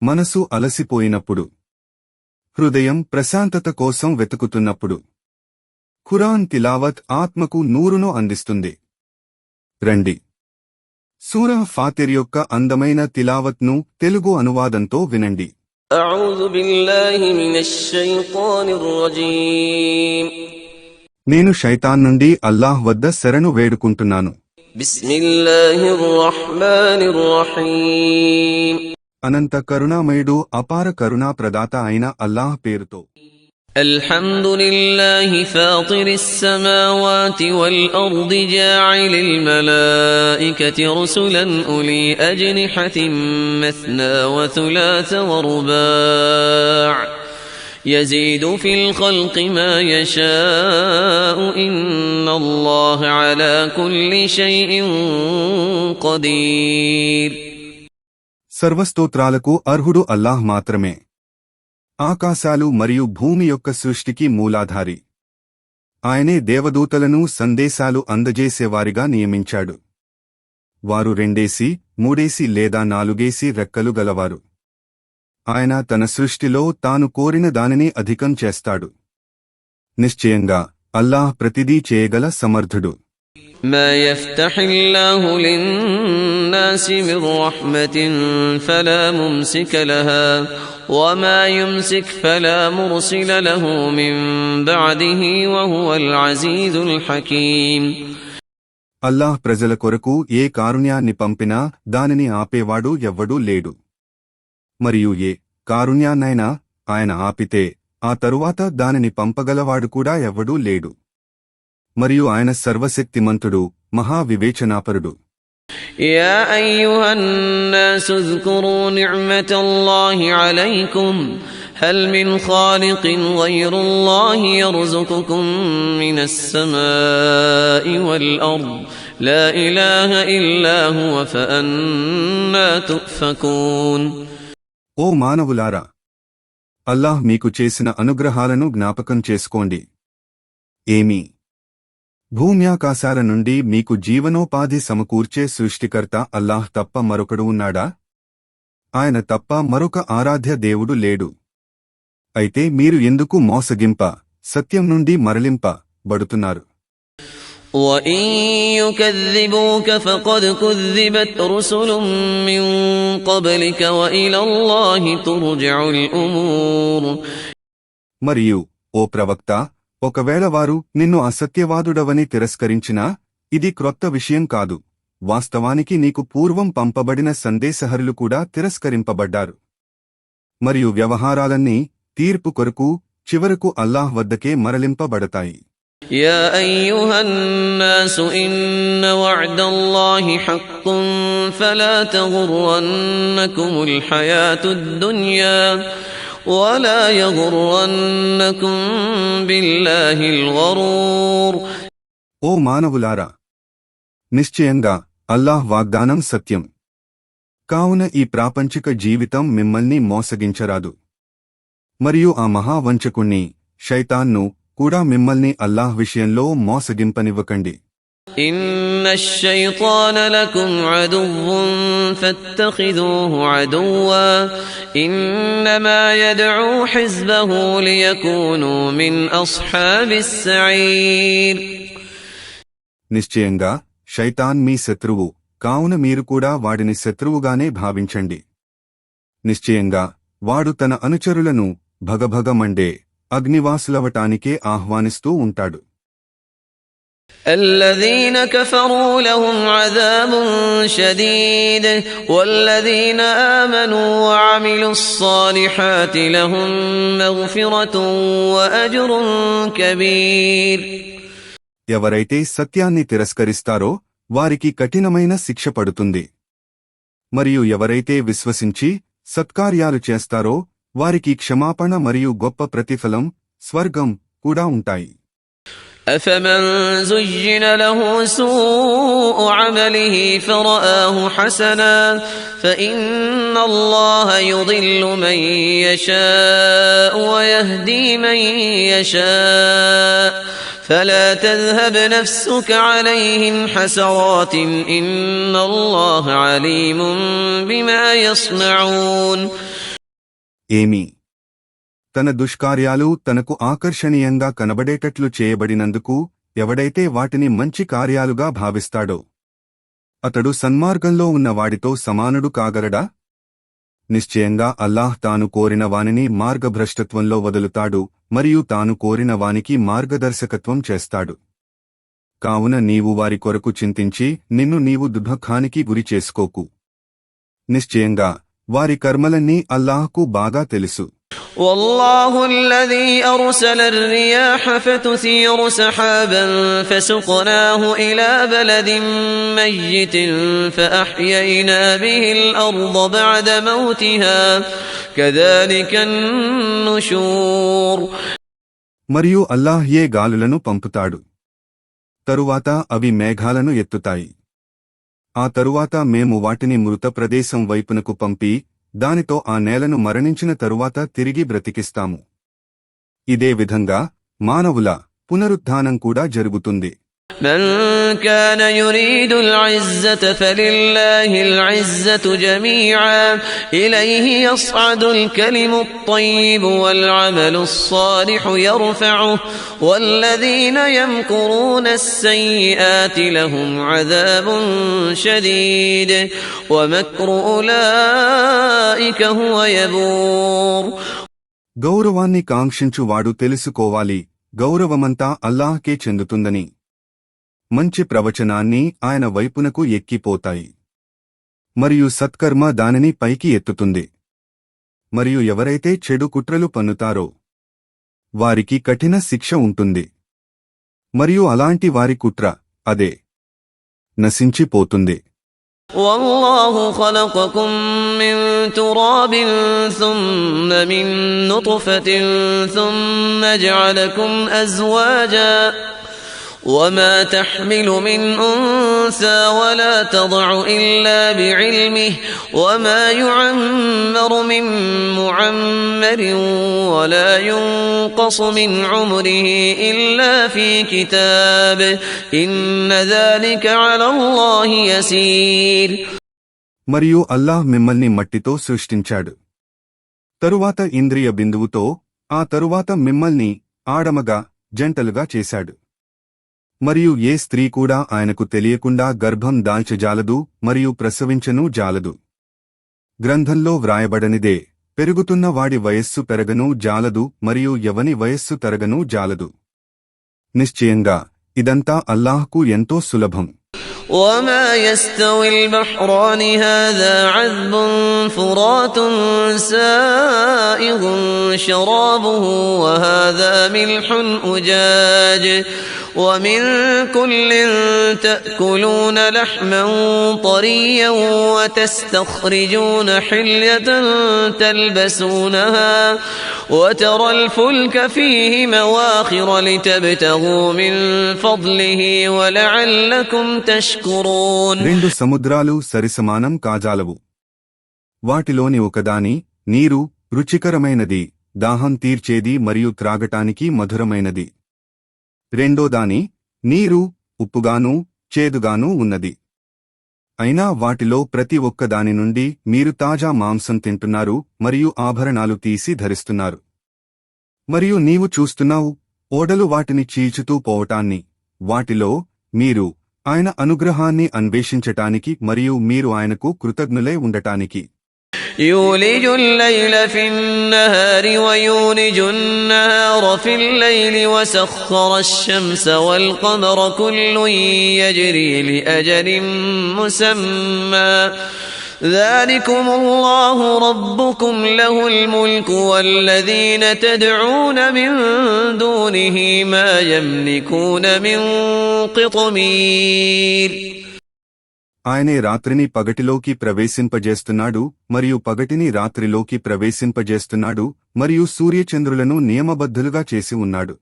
మనసు అలసిపోయినప్పుడు, హృదయం ప్రశాంతత కోసం వెతుకుతున్నప్పుడు ఖురాన్ తిలావత్ ఆత్మకు నూరును అందిస్తుంది. రండి, సూరా ఫాతిర్ యొక్క అందమైన తిలావత్ను తెలుగు అనువాదంతో వినండి. అఊజు బిల్లాహి మినష్ షైతానిర్ రజీమ్. నేను శైతాన్ నుండి అల్లాహ్ వద్ద శరణు వేడుకుంటున్నాను. బిస్మిల్లాహిర్ రహ్మానిర్ రహీమ్. అనంత కరుణామయుడు అపార కరుణా ప్రదాత అయిన అల్లాహ్ పేరుతో. అల్హమ్దులిల్లాహి ఫాతిరిస్ సమావాతి వల్ అర్ది జాఇలిల్ మలాయికతి రుసులన్ ఉలీ అజ్నిహతిన్ మస్నా వ థులాథ వ రుబా' యజీదు ఫిల్ ఖల్qi మా యషా'u ఇన్నల్లాహ అలా కుల్లి షైఇన్ ఖదీర్. సర్వస్తోత్రాలకు అర్హుడు అల్లాహ్ మాత్రమే. ఆకాశాలు మరియు భూమి యొక్క సృష్టికి మూలాధారి. ఆయనే దేవదూతలను సందేశాలు అందజేసేవారిగా నియమించాడు. వారు 2 3 లేదా 4 రెక్కలు గలవారు. ఆయన తన సృష్టిలో తాను కోరిన దానిని అధికం చేస్తాడు. నిశ్చయంగా అల్లాహ్ ప్రతిదీ చేయగల సమర్థుడు. ما يفتح الله للناس من رحمة فلا ممسك لها وما يمسك فلا مرسل له من بعده وهو العزيز الحكيم. అల్లాహ్ ప్రజల కొరకు ఏ కారుణ్యాన్ని పంపినా దానిని ఆపేవాడు ఎవ్వడూ లేడు. మరియు ఏ కారుణ్యాన్నైనా ఆయన ఆపితే ఆ తరువాత దానిని పంపగలవాడు కూడా ఎవ్వడూ లేడు. మరియు ఆయన సర్వశక్తిమంతుడు, మహావివేచనాపరుడు. యా అయ్యుహన్నాసు ఉజ్కురూ నిఅమతల్లాహి అలైకుం హల్ మిన్ ఖాలికిన్ గైరుల్లాహి యర్జుకుకుం మినస్ సమాఇ వల్ అర్ద్ లా ఇలాహ ఇల్లా హువ ఫఅన్నా తుఫకూన్. ఓ మానవులారా, అల్లాహ్ మీకు చేసిన అనుగ్రహాలను జ్ఞాపకం చేసుకోండి. ఏమీ భూమ్యాకాశాల నుండి మీకు జీవనోపాధి సమకూర్చే సృష్టికర్త అల్లాహ్ తప్ప మరొకడు ఉన్నాడా? ఆయన తప్ప మరొక ఆరాధ్య దేవుడు లేడు. అయితే మీరు ఎందుకు సత్యం నుండి మరలింపబడుతున్నారు? وَإِن يُكَذِّبُوكَ فَقَدْ كُذِّبَتْ رُسُلٌ مِّن قَبْلِكَ وَإِلَى اللَّهِ تُرْجَعُ الْأُمُورُ. మరియు ఓ ప్రవక్త, ఒకవేళ వారు నిన్ను అసత్యవాదుడవని తిరస్కరించినా ఇది క్రొత్త విషయం కాదు. వాస్తవానికి నీకు పూర్వం పంపబడిన సందేశహరులు కూడా తిరస్కరింపబడ్డారు. మరియు వ్యవహారాలన్నీ తీర్పు కొరకు చివరకు అల్లాహ్ వద్దకే మరలింపబడతాయి. يا أيها الناس إن وعد الله حق فلا تغرنكم الحياة الدنيا ولا يغرنكم بالله الغرور. ఓ మానవులారా, నిశ్చయంగా అల్లాహ్ వాగ్దానం సత్యం. కావున ఈ ప్రాపంచిక జీవితం మిమ్మల్ని మోసగించరాదు. మరియు ఆ మహావంచకుణ్ణి శైతాన్ను కూడా మిమ్మల్ని అల్లాహ్ విషయంలో మోసగింపనివ్వకండి. ఇన్నశ్ శైతాన లకుం అదువ్వున్ ఫత్తఖిదూహు అదువ్వా ఇన్నమా యద్ఉ హిజ్బహు లియకూనూ మిన్ అస్హాబిస్ సഈర్. నిశ్చయంగా శైతాన్ మీ శత్రువు, కావున మీరు కూడా వాడిని శత్రువుగానే భావించండి. నిశ్చయంగా వాడు తన అనుచరులను భగభగమండే అగ్నివాసులవటానికే ఆహ్వానిస్తూ ఉంటాడు. الذين كفروا لهم عذاب شديد والذين آمنوا وعملوا الصالحات لهم مغفرة وأجر كبير. ఎవరైతే సత్యాన్ని తిరస్కరిస్తారో వారికి కఠినమైన శిక్ష పడుతుంది. మరియు ఎవరైతే విశ్వసించి సత్కార్యాలు చేస్తారో వారికి క్షమాపణ మరియు గొప్ప ప్రతిఫలం, స్వర్గం కూడా ఉంటాయి. أفمن زين له سوء عمله فرآه حسنا فإن الله يضل من يشاء ويهدي من يشاء فلا تذهب نفسك عليهم حسرات إن الله عليم بما يصنعون. ఏమీ తన దుష్కార్యాలు తనకు ఆకర్షణీయంగా కనబడేటట్లు చేయబడినందుకు ఎవడైతే వాటిని మంచి కార్యాలుగా భావిస్తాడో అతడు సన్మార్గంలో ఉన్న వాడితో సమానుడు కాగలడా? నిశ్చయంగా అల్లాహ్ తాను కోరిన వానిని మార్గభ్రష్టత్వంలో వదులుతాడు మరియు తాను కోరిన వానికి మార్గదర్శకత్వం చేస్తాడు. కావున నీవు వారి కొరకు చింతించి నిన్ను నీవు దుఃఖానికి గురి చేసుకోకు. నిశ్చయంగా వారి కర్మలన్నీ అల్లాహ్కు బాగా తెలుసు. والله الذي أرسل الرياح فتثير سحابا فسقناه إلى بلد ميت فأحيينا به الأرض بعد موتها كذلك النشور. మరియు అల్లాహ్ ఏ గాలులను పంపుతాడు, తరువాత అవి మేఘాలను ఎత్తుతాయి. ఆ తరువాత మేము వాటిని మృత ప్రదేశం వైపునకు పంపి దానితో ఆ నేలను మరణించిన తరువాత తిరిగి బ్రతికిస్తాము. ఇదే విధంగా మానవుల పునరుత్థానం కూడా జరుగుతుంది. من كان يريد العزة فلله العزة جميعا إليه يصعد الكلم الطيب والعمل الصالح يرفعه والذين يمكرون السيئات لهم عذاب شديد ومكر أولئك هو يبور. గౌరవాన్ని కాంక్షించువాడు తెలుసుకోవాలి, గౌరవమంతా అల్లాహ్కే చెందుతుందని. మంచి ప్రవచనాన్ని ఆయన వైపునకు ఎక్కిపోతాయి మరియు సత్కర్మ దానిని పైకి ఎత్తుతుంది. మరియు ఎవరైతే చెడు కుట్రలు పన్నుతారో వారికి కఠిన శిక్ష ఉంటుంది. మరియు అలాంటి వారి కుట్ర అదే నశించిపోతుంది. والله خلقكم من تراب ثم من نطفة ثم جعلكم أزواجا وما تحمل من أنثى ولا تضع إلا بعلمه وما يعمر من معمر ولا ينقص من عمره إلا في كتاب إن ذلك على الله يسير. మరియు అల్లాహ్ మిమ్మల్ని మట్టితో సృష్టించాడు, తరువాత ఇంద్రియ బిందువుతో, ఆ తరువాత మిమ్మల్ని ఆడమగా జంటలుగా చేశాడు. మరియు ఏ స్త్రీ కూడా ఆయనకు తెలియకుండా గర్భం దాల్చజాలదు మరియు ప్రసవించనూ జాలదు. గ్రంథంలో వ్రాయబడనిదే పెరుగుతున్న వాడి వయస్సు పెరగనూ జాలదు మరియు ఎవని వయస్సు తరగనూ జాలదు. నిశ్చయంగా ఇదంతా అల్లాహ్కు ఎంతో సులభం. وما يستوي البحران هذا عذب فرات سائغ شرابه وهذا ملح أجاج ومن كل تأكلون لحما طريا وتستخرجون حلية تلبسونها وترى الفلك فيه مواخر لتبتغوا من فضله ولعلكم تشكرون. రెండు సముద్రాలు సరిసమానం కాజాలవు. వాటిలోని ఒకదాని నీరు రుచికరమైనది, దాహం తీర్చేది మరియు త్రాగటానికి మధురమైనది. రెండోదాని నీరు ఉప్పుగానూ చేదుగానూ ఉన్నది. అయినా వాటిలో ప్రతి ఒక్కదాని నుండి మీరు తాజా మాంసం తింటున్నారు మరియు ఆభరణాలు తీసి ధరిస్తున్నారు. మరియు నీవు చూస్తున్నావు ఓడలు వాటిని చీల్చుతూ పోవటాన్ని. వాటిలో మీరు ఆయన అనుగ్రహాన్ని అన్వేషించటానికి మరియు మీరు ఆయనకు కృతజ్ఞులై ఉండటానికి. يولج الليل في النهار ويولج النهار في الليل وسخر الشمس والقمر كل يجري لأجل مسمى ذلكم الله ربكم له الملك والذين تدعون من دونه ما يملكون من قطمير. ఆయనే రాత్రిని పగటిలోకి ప్రవేశింపజేస్తున్నాడు మరియు పగటిని రాత్రిలోకి ప్రవేశింపజేస్తున్నాడు మరియు సూర్యచంద్రులను నియమబద్ధులుగా చేసి ఉన్నాడు.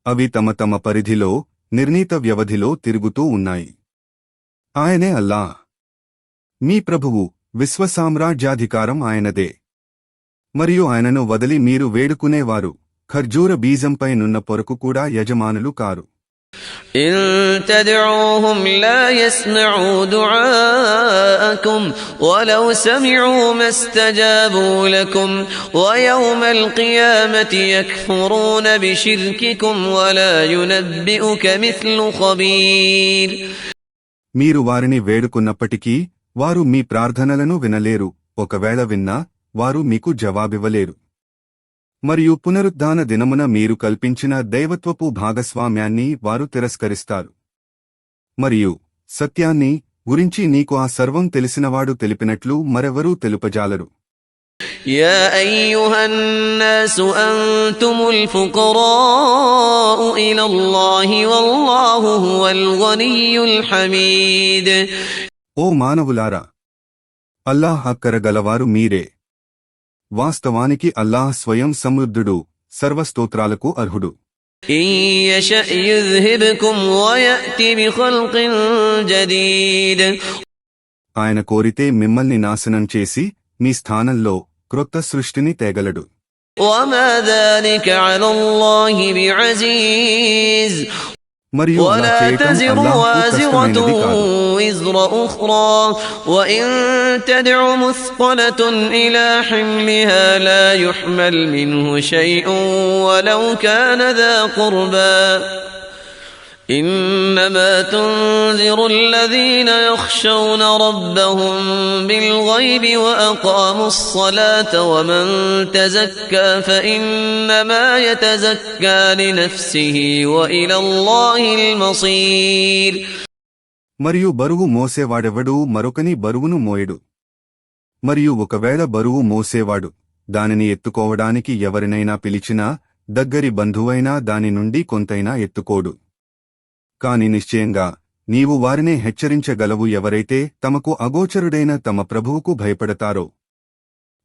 అవి తమ తమ పరిధిలో నిర్ణీత వ్యవధిలో తిరుగుతూ ఉన్నాయి. ఆయనే అల్లాహ్ మీ ప్రభువు, విశ్వసామ్రాజ్యాధికారం ఆయనదే. మరియు ఆయనను వదిలి మీరు వేడుకునేవారు ఖర్జూర బీజంపై నున్న పొరకు కూడా యజమానులు కారు. إن تدعوهم لا يسمعوا دعاءكم ولو سمعوا ما استجابوا لكم ويوم القيامة يكفرون بشرككم ولا ينبئك مثل خبير. మీరు వారిని వేడుకున్నప్పటికీ వారు మీ ప్రార్థనలను వినలేరు, ఒకవేళ విన్నా వారు మీకు జవాబివ్వలేరు. మరియు పునరుద్ధాన దినమున మీరు కల్పించిన దైవత్వపు భాగస్వామ్యాన్ని వారు తిరస్కరిస్తారు. మరియు సత్యాన్ని గురించి నీకు ఆ సర్వం తెలిసినవాడు తెలిపినట్లు మరెవరూ తెలుపజాలరు. يا أيها الناس أنتم الفقراء إلى الله والله هو الغني الحميد. ఓ మానవులారా, అల్లాహ్ అక్కరగలవారు మీరే. వాస్తవానికి అల్లాహ్ స్వయం సమృద్ధుడు, సర్వస్తోత్రాలకు అర్హుడు. إن يشأ يذهبكم ويأتي بخلق جديد. ఆయన కోరితే మిమ్మల్ని నాశనం చేసి మీ స్థానంలో క్రొత్త సృష్టిని తేగలడు. وما ذلك على الله بعزيز. మరియు అలా ولا చేయటం تزر అల్లాహ్కు وازرة కష్టమైనది కాదు. وزر أخرى وإن تدع مثقلة إلى حملها لا يحمل منه شيء ولو كان ذا قربى إنما تنذر الذين يخشون ربهم بالغيب وأقاموا الصلاة ومن تزكى فإنما يتزكى لنفسه وإلى الله المصير. మరియు బరువు మోసేవాడెవడూ మరొకని బరువును మోయడు. మరియు ఒకవేళ బరువు మోసేవాడు దానిని ఎత్తుకోవడానికి ఎవరినైనా పిలిచినా దగ్గరి బంధువైనా దాని నుండి కొంతైనా ఎత్తుకోడు. కాని నిశ్చయంగా నీవు వారినే హెచ్చరించగలవు ఎవరైతే తమకు అగోచరుడైన తమ ప్రభువుకు భయపడతారో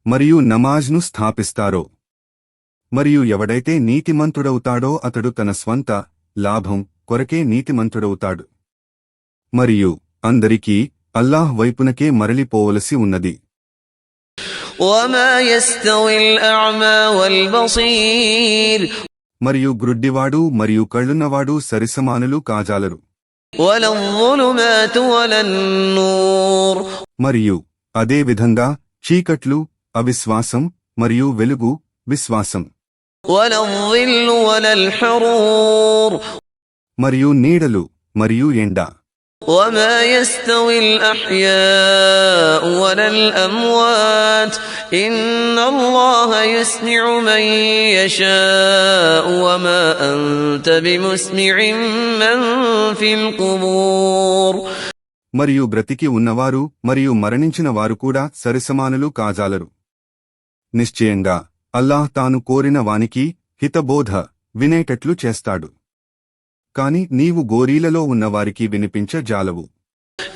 మరియు నమాజ్ను స్థాపిస్తారో. మరియు ఎవడైతే నీతిమంతుడవుతాడో అతడు తన స్వంత లాభం కొరకే నీతిమంతుడవుతాడు. మరియు అందరికీ అల్లాహ్ వైపునకే మరలిపోవలసి ఉన్నది. وما يستوي الأعمى والبصير. మరియు గ్రుడ్డివాడు మరియు కళ్ళున్నవాడు సరిసమానులు కాజాలరు. ولا الظلمات ولا النور. మరియు అదే విధంగా చీకట్లు అవిశ్వాసం మరియు వెలుగు విశ్వాసం. ولا الظل ولا الحرور. మరియు నీడలు మరియు ఎండ. وما يستوي الأحياء ولا الأموات إن الله يسمع من يشاء وما أنت بمسمع من في القبور. మరియు బ్రతికి ఉన్నవారు మరియు మరణించిన వారు కూడా సరిసమానులు కాజాలరు. నిశ్చయంగా అల్లాహ్ తాను కోరిన వానికి హితబోధ వినేటట్లు చేస్తాడు. కాని నీవు గోరీలలో ఉన్నవారికి వినిపించజాలవు.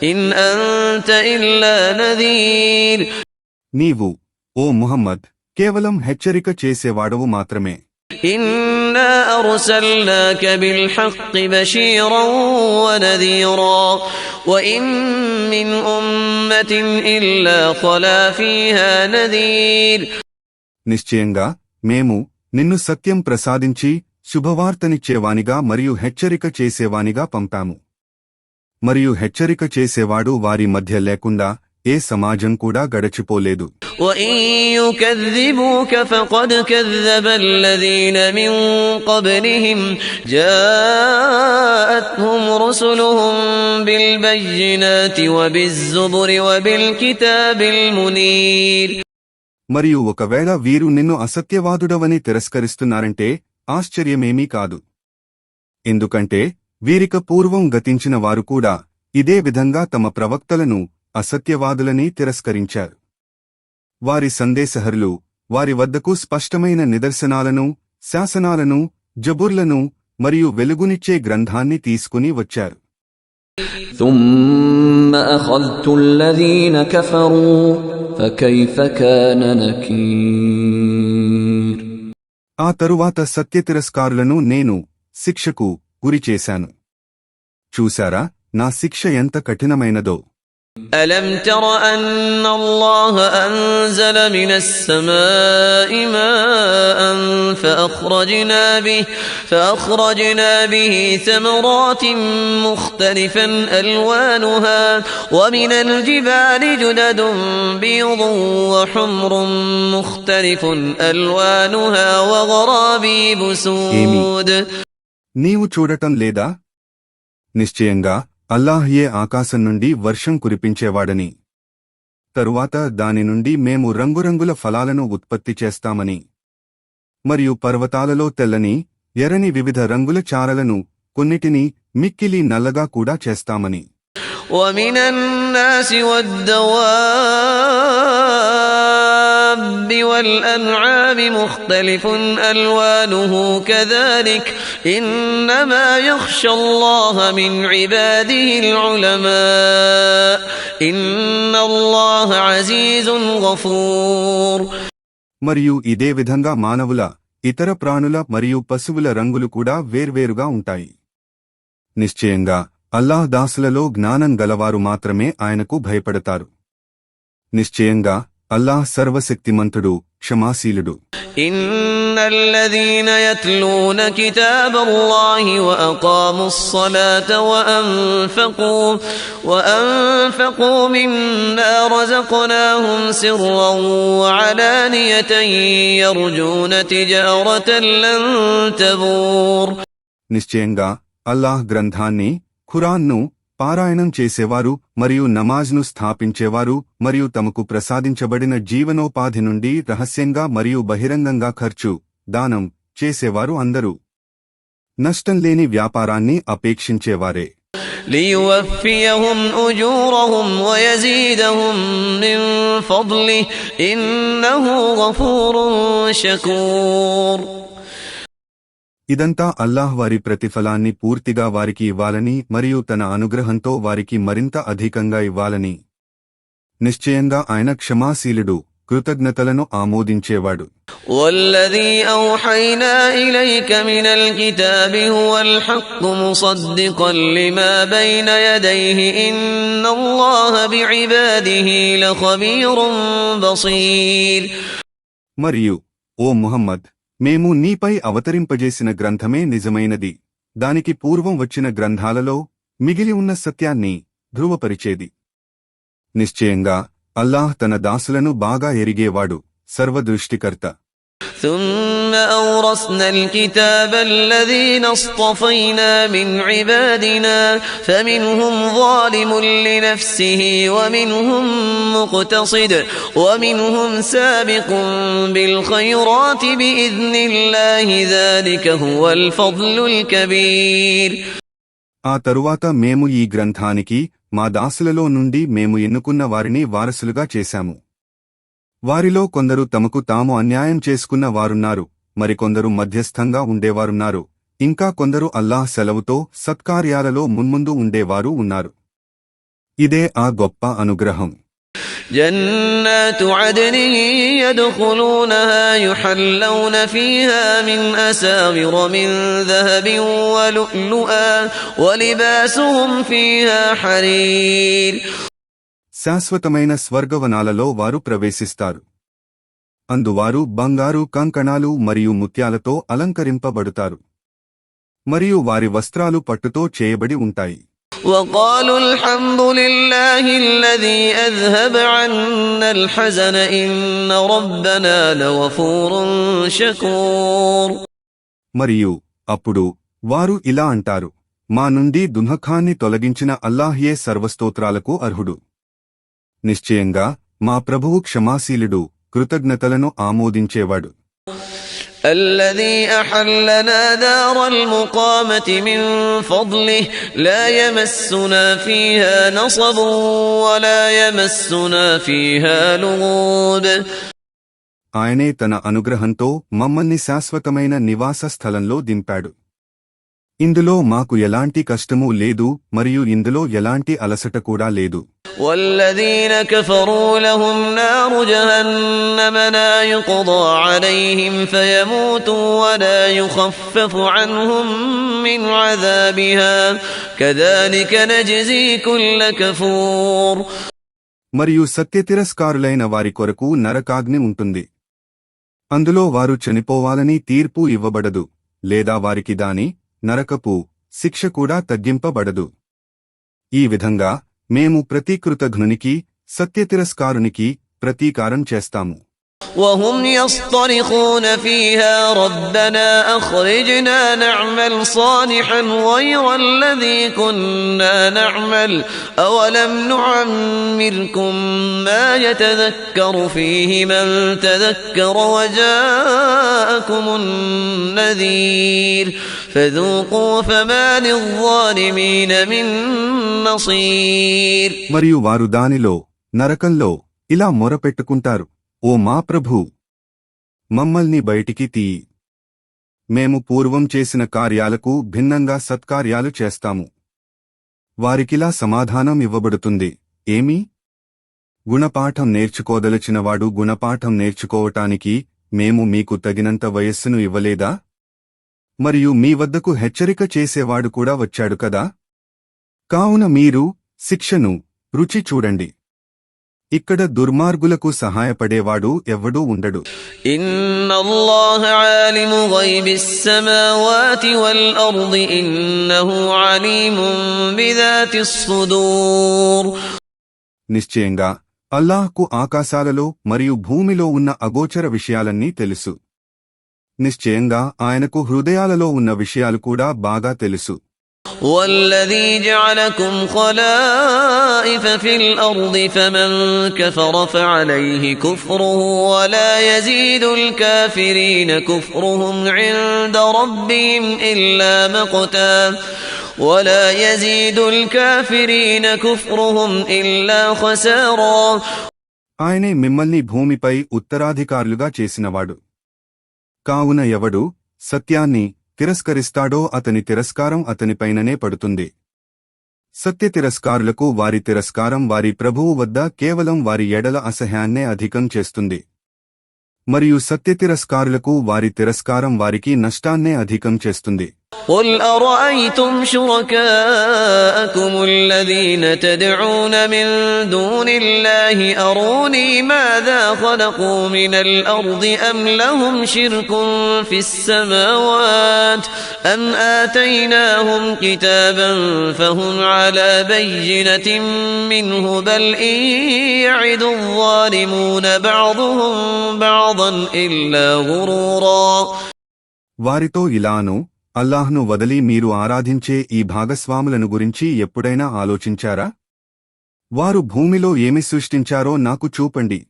ఇన్ అంత ఇల్లా నదీర్. నీవు ఓ ముహమ్మద్ కేవలం హెచ్చరిక చేసేవాడవు మాత్రమే. ఇన్నా అర్సల్నాక బిల్ హక్కి బషీరన్ వనదీరా వఇన్ మిన్ ఉమ్మతిన్ ఇల్లా ఖలా ఫీహా నదీర్. నిశ్చయంగా మేము నిన్ను సత్యం ప్రసాదించి శుభవార్తనిచ్చేవానిగా మరియు హెచ్చరిక చేసేవానిగా పంపాము. మరియు హెచ్చరిక చేసేవాడు వారి మధ్య లేకుండా ఏ సమాజం కూడా గడచిపోలేదు. وَإِن يُكَذِّبُوكَ فَقَدْ كَذَّبَ الَّذِينَ مِن قَبْلِهِمْ جَاءَتْهُمْ رُسُلُهُم بِالْبَيِّنَاتِ وَبِالزُّبُرِ وَبِالْكِتَابِ الْمُنِيرِ. మరియు ఒకవేళ వీరు నిన్ను అసత్యవాదుడవని తిరస్కరిస్తున్నారంటే ఆశ్చర్యమేమీ కాదు. ఎందుకంటే వీరిక పూర్వం గతించిన వారు కూడా ఇదే విధంగా తమ ప్రవక్తలను అసత్యవాదులని తిరస్కరించారు. వారి సందేశహరులు వారి వద్దకు స్పష్టమైన నిదర్శనాలను శాసనాలను జబుర్లను మరియు వెలుగునిచ్చే గ్రంథాన్ని తీసుకుని వచ్చారు. ثم أخذت الذين كفروا فكيف كان نكير. ఆ తరువాత సత్యతిరస్కారులను నేను శిక్షకు గురిచేశాను. చూశారా నా శిక్ష ఎంత కఠినమైనదో. ألم تر أن الله أنزل من السماء ماء فأخرجنا به ثمرات مختلفا ألوانها ومن الجبال جدد بيض وحمر مختلف ألوانها وغرابيب سود. నీవు చూడటం లేదా? నిశ్చయంగా అల్లాహ్యే ఆకాశం నుండి వర్షం కురిపించేవాడని, తరువాత దాని నుండి మేము రంగురంగుల ఫలాలను ఉత్పత్తి చేస్తామని, మరియు పర్వతాలలో తెల్లని, ఎర్రని వివిధ రంగుల చారలను, కొన్నిటిని మిక్కిలి నల్లగా కూడా చేస్తామని. ومن الناس والدواب والأنعام مختلف ألوانه كذلك إنما يخشى الله من عباده العلماء إن الله عزيز غفور. మరియు ఇదే విధంగా మానవుల, ఇతర ప్రాణుల మరియు పశువుల రంగులు కూడా వేర్వేరుగా ఉంటాయి. నిశ్చయంగా అల్లాహ్ దాసులలో జ్ఞానం గలవారు మాత్రమే ఆయనకు భయపడతారు. నిశ్చయంగా అల్లాహ్ సర్వశక్తిమంతుడు, క్షమాశీలుడు. ఇన్నల్లదీన యత్లూన కితాబల్లాహి వఅకాముస్సలాత వఅన్ఫకూ మిమ్మా రజక్నాహుం సిర్రం వఅలానియతన్ యర్జూన తిజారతన్ లన్ తబూర్. నిశ్చయంగా అల్లాహ్ గ్రంథాన్ని, ఖురాన్ను పారాయణం చేసేవారు మరియు నమాజ్ను స్థాపించేవారు మరియు తమకు ప్రసాదించబడిన జీవనోపాధి నుండి రహస్యంగా మరియు బహిరంగంగా ఖర్చు, దానం చేసేవారు అందరూ నష్టం లేని వ్యాపారాన్ని అపేక్షించేవారే. లియువఫియహుం ఉజూరహుం వయజీదహుం మిన్ ఫద్లిహి ఇన్నహు గఫూరున్ షకూర్. ఇదంతా అల్లాహ్ వారి ప్రతిఫలాన్ని పూర్తిగా వారికి ఇవ్వాలని మరియు తన అనుగ్రహంతో వారికి మరింత అధికంగా ఇవ్వాలని. నిశ్చయంగా ఆయన క్షమాశీలుడు, కృతజ్ఞతలను ఆమోదించేవాడు. వల్లదీ ఔహైనా ఇలైక మినల్ కితాబి హువల్ హక్కు ముసద్దిఖన్ లిమా బైన యదైహి ఇన్నల్లాహ బిఇబాదిహి లఖబీరున్ బసీర్. మరియు ఓ ముహమ్మద్, మేము నీపై అవతరింపజేసిన గ్రంథమే నిజమైనది, దానికి పూర్వం వచ్చిన గ్రంథాలలో మిగిలి ఉన్న సత్యాన్ని ధృవపరిచేది. నిశ్చయంగా అల్లాహ్ తన దాసులను బాగా ఎరిగేవాడు, సర్వదృష్టికర్త. ثم أورثنا الكتاب الذين اصطفينا من عبادنا فمنهم ظالم لنفسه ومنهم مقتصد ومنهم سابق بالخيرات بإذن الله ذلك هو الفضل الكبير. ఆ తరువాత మేము ఈ గ్రంథానికి మా దాసులలో నుండి మేము ఎన్నుకున్న వారిని వారసులుగా చేశాము. వారిలో కొందరు తమకు తాము అన్యాయం చేసుకున్న వారున్నారు, మరికొందరు మధ్యస్థంగా ఉండేవారున్నారు, ఇంకా కొందరు అల్లాహ్ సెలవుతో సత్కార్యాలలో మున్ముందు ఉండేవారు ఉన్నారు. ఇదే ఆ గొప్ప అనుగ్రహం. జన్నాతు అద్నిన్ యద్ఖులూనహా యుహల్లౌన ఫీహా మిన్ అసావిర మిన్ దహబిన్ వలు'లు'a వలిబాసుహుం ఫీహా హరీర్. శాశ్వతమైన స్వర్గవనాలలో వారు ప్రవేశిస్తారు. అందువారు బంగారు కంకణాలు మరియు ముత్యాలతో అలంకరింపబడుతారు, మరియు వారి వస్త్రాలు పట్టుతో చేయబడి ఉంటాయి. وقالوا الحمد لله الذي أذهب عنا الحزن إن ربنا لغفور شكور. మరియు అప్పుడు వారు ఇలా అంటారు, మా నుండి దుఃఖాన్ని తొలగించిన అల్లాహ్యే సర్వస్తోత్రాలకు అర్హుడు. నిశ్చయంగా మా ప్రభువు క్షమాశీలుడు, కృతజ్ఞతలను ఆమోదించేవాడు. الذي أحلنا دار المقامة من فضله لا يمسنا فيها نصب ولا يمسنا فيها لغوب. ఆయనే తన అనుగ్రహంతో మమ్మల్ని శాశ్వతమైన నివాస స్థలంలో దింపాడు. ఇందులో మాకు ఎలాంటి కష్టమూ లేదు మరియు ఇందులో ఎలాంటి అలసట కూడా లేదు. والذين كفروا لهم نار جهنم لا يقضى عليهم فيموتوا ولا يخفف عنهم من عذابها كذلك نجزي كل كفور. మరియు సత్యతిరస్కారులైన వారి కొరకు నరకాగ్ని ఉంటుంది. అందులో వారు చనిపోవాలని తీర్పు ఇవ్వబడదు, లేదా వారికి దాని నరకపు శిక్ష కూడా తగ్గింపబడదు. ఈ విధంగా మేము ప్రతి కృతఘ్నునికి సత్యతిరస్కారునికి ప్రతీకారం చేస్తాము. وهم يصطرخون فيها ربنا أخرجنا نعمل صالحا غير الذي كنا نعمل أولم نعمركم ما يتذكر فيه من تذكر وجاءكم النذير فذوقوا فما للظالمين من نصير. మరియు వారు దానిలో నరకంలో ఇలా మొరపెట్టుకుంటారు, ఓ మా ప్రభూ, మమ్మల్ని బయటికి తీయి. మేము పూర్వం చేసిన కార్యాలకు భిన్నంగా సత్కార్యాలు చేస్తాము. వారికిలా సమాధానం ఇవ్వబడుతుంది, ఏమి? గుణపాఠం నేర్చుకోదలచినవాడు గుణపాఠం నేర్చుకోవటానికి మేము మీకు తగినంత వయస్సును ఇవ్వలేదా? మరియు మీ వద్దకు హెచ్చరిక చేసేవాడు కూడా వచ్చాడు కదా. కావున మీరు శిక్షను రుచి చూడండి. ఇక్కడ దుర్మార్గులకు సహాయపడేవాడు ఎవ్వడూ ఉండడు. ఇన్నల్లాహ ఆలిము గైబిస్ సమావాతి వల్ అర్ది ఇన్నహు అలీముం బిదాతిస్ సుదూర్. నిశ్చయంగా అల్లాహ్కు ఆకాశాలలో మరియు భూమిలో ఉన్న అగోచర విషయాలన్నీ తెలుసు. నిశ్చయంగా ఆయనకు హృదయాలలో ఉన్న విషయాలు కూడా బాగా తెలుసు. والذي جعلكم خلائف في الأرض فمن كفر فعليه كفره ولا يزيد الكافرين كفرهم عند ربهم إلا مقتا ولا يزيد الكافرين كفرهم إلا خسارا. ఆయనే మిమ్మల్ని భూమిపై ఉత్తరాధికారులుగా చేసినవాడు. కావున ఎవడు సత్యాన్ని తిరస్కరిస్తాడో అతని తిరస్కారం అతనిపైననే పడుతుంది. సత్య తిరస్కారులకు వారి తిరస్కారం వారి ప్రభువు వద్ద కేవలం వారి ఎడల అసహ్యాన్నే అధికం చేస్తుంది. మరియు సత్య తిరస్కారులకు వారి తిరస్కారం వారికి నష్టాన్నే అధికం చేస్తుంది. قل أرأيتم شركاءكم الذين تدعون من دون الله أروني ماذا خلقوا من الأرض أم لهم شرك في السماوات أم آتيناهم كتابا فهم على بينة منه بل إن يعد الظالمون بعضهم بعضا إلا غرورا. వారితో ఇలాను, అల్లాహ్ను వదలి మీరు ఆరాధించే ఈ భాగస్వాములను గురించి ఎప్పుడైనా ఆలోచించారా? వారు భూమిలో ఏమి సృష్టించారో నాకు చూపండి.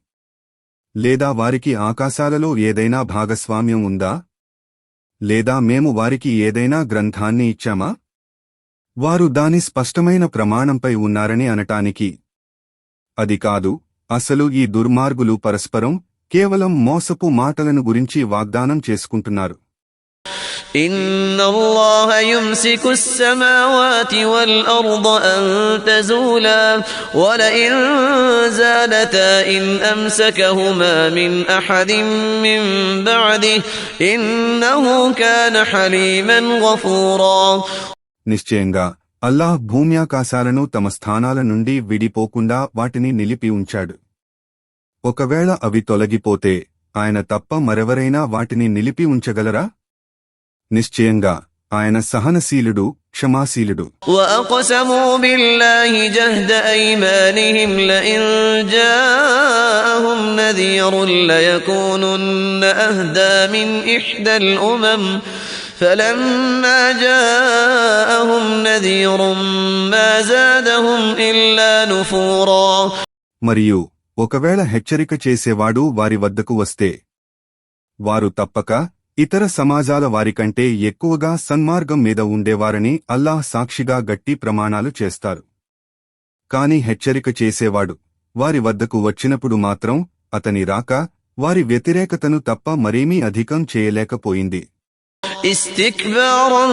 లేదా వారికి ఆకాశాలలో ఏదైనా భాగస్వామ్యం ఉందా? లేదా మేము వారికి ఏదైనా గ్రంథాన్ని ఇచ్చామా? వారు దాని స్పష్టమైన ప్రమాణంపై ఉన్నారని అనటానికి. అది కాదు, అసలు ఈ దుర్మార్గులు పరస్పరం కేవలం మోసపు మాటలను గురించి వాగ్దానం చేసుకుంటున్నారు. إن الله يمسك السماوات والأرض أن تزولا ولئن زالتا إن أمسكهما من أحد من بعده إنه كان حليما غفورا. నిశ్చయంగా అల్లాహ్ భూమ్యాకాశాలను తమ స్థానాల నుండి విడిపోకుండా వాటిని నిలిపి ఉంచాడు. ఒకవేళ అవి తొలగిపోతే ఆయన తప్ప మరెవరైనా వాటిని నిలిపి ఉంచగలరా? నిశ్చయంగా ఆయన సహనశీలుడు, క్షమాశీలుడు. وَأَقْسَمُوا بِاللَّهِ جَهْدَ أَيْمَانِهِمْ لَئِن جَاءَهُمْ نَذِيرٌ لَيَكُونُنَّ أَهْدَىٰ مِنْ إِحْدَى الْأُمَمِ فَلَمَّا جَاءَهُمْ نَذِيرٌ مَا زَادَهُمْ إِلَّا نُفُورًا. మరియు ఒకవేళ హెచ్చరిక చేసేవాడు వారి వద్దకు వస్తే వారు తప్పక ఇతర సమాజాల వారికంటే ఎక్కువగా సన్మార్గం మీద ఉండేవారని అల్లాహ్ సాక్షిగా గట్టి ప్రమాణాలు చేస్తారు. కాని హెచ్చరిక చేసేవాడు వారి వద్దకు వచ్చినప్పుడు మాత్రం అతని రాక వారి వ్యతిరేకతను తప్ప మరేమీ అధికం చేయలేకపోయింది. استكبارا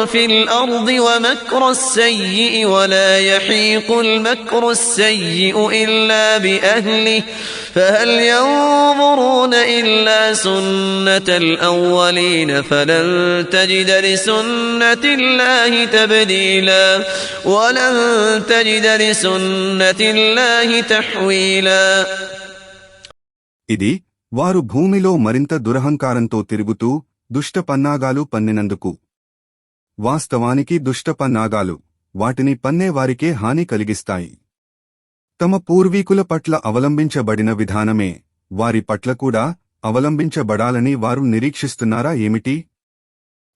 في الأرض ومكر السيء ولا يحيق المكر السيء إلا بأهله فهل ينظرون إلا سنة الأولين فلن تجد لسنة الله تبديلا ولن تجد لسنة الله تحويلا. ఇది వారు భూమిలో మరింత దురహంకారంతో తిరుగుతూ దుష్ట పన్నాగాలు పన్నినందుకు. వాస్తవానికి దుష్ట పన్నాగాలు వాటిని పన్నేవారికే హాని కలిగిస్తాయి. తమ పూర్వీకుల పట్ల అవలంబించబడిన విధానమే వారి పట్ల కూడా అవలంబించబడాలని వారు నిరీక్షిస్తున్నారా ఏమిటి?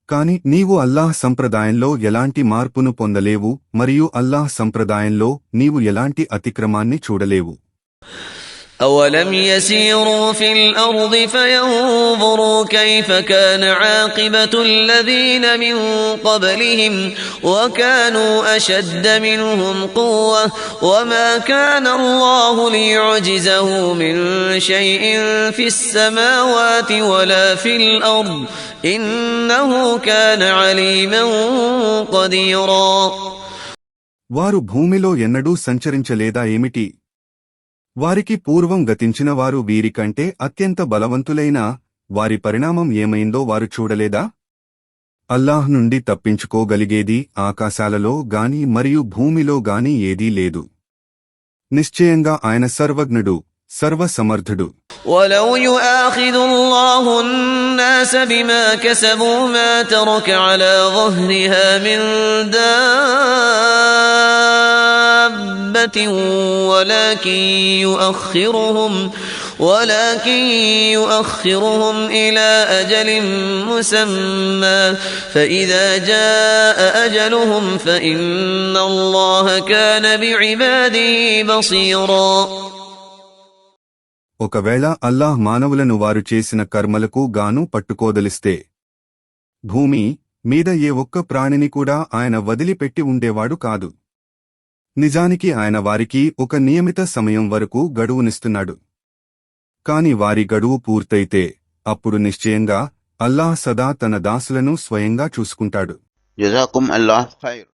కాని నీవు అల్లాహ్ సంప్రదాయంలో ఎలాంటి మార్పును పొందలేవు మరియు అల్లాహ్ సంప్రదాయంలో నీవు ఎలాంటి అతిక్రమాన్ని చూడలేవు. أولم يسيروا في الأرض فينظروا كيف كان عاقبة الذين من قبلهم وكانوا أشد منهم قوة وما كان الله ليعجزه من شيء في السماوات ولا في الأرض إنه كان عليما قديرا. వారు భూమిలో ఎన్నడూ సంచరించలేదా ఏమిటి? వారికి పూర్వం గతించిన వారు వీరికంటే అత్యంత బలవంతులైన వారి పరిణామం ఏమైందో వారు చూడలేదా? అల్లాహ్ నుండి తప్పించుకోగలిగేది ఆకాశాలలో గాని మరియు భూమిలో గాని ఏదీ లేదు. నిశ్చయంగా ఆయన సర్వజ్ఞుడు, సర్వసమర్థుడు. ولو يؤاخذ الله الناس بما كسبوا ما ترك على ظهرها من دابة ولكن يؤخرهم إلى أجل مسمى فإذا جاء أجلهم فإن الله كان بعباده بصيرا. ఒకవేళ అల్లాహ్ మానవులను వారు చేసిన కర్మలకు గాను పట్టుకోదలిస్తే భూమి మీద ఏ ఒక్క ప్రాణిని కూడా ఆయన వదిలిపెట్టి ఉండేవాడు కాదు. నిజానికి ఆయన వారికి ఒక నియమిత సమయం వరకు గడువునిస్తున్నాడు. కాని వారి గడువు పూర్తయితే అప్పుడు నిశ్చయంగా అల్లాహ్ సదా తన దాసులను స్వయంగా చూసుకుంటాడు. జజాకుం అల్లాహ్ ఖైర్.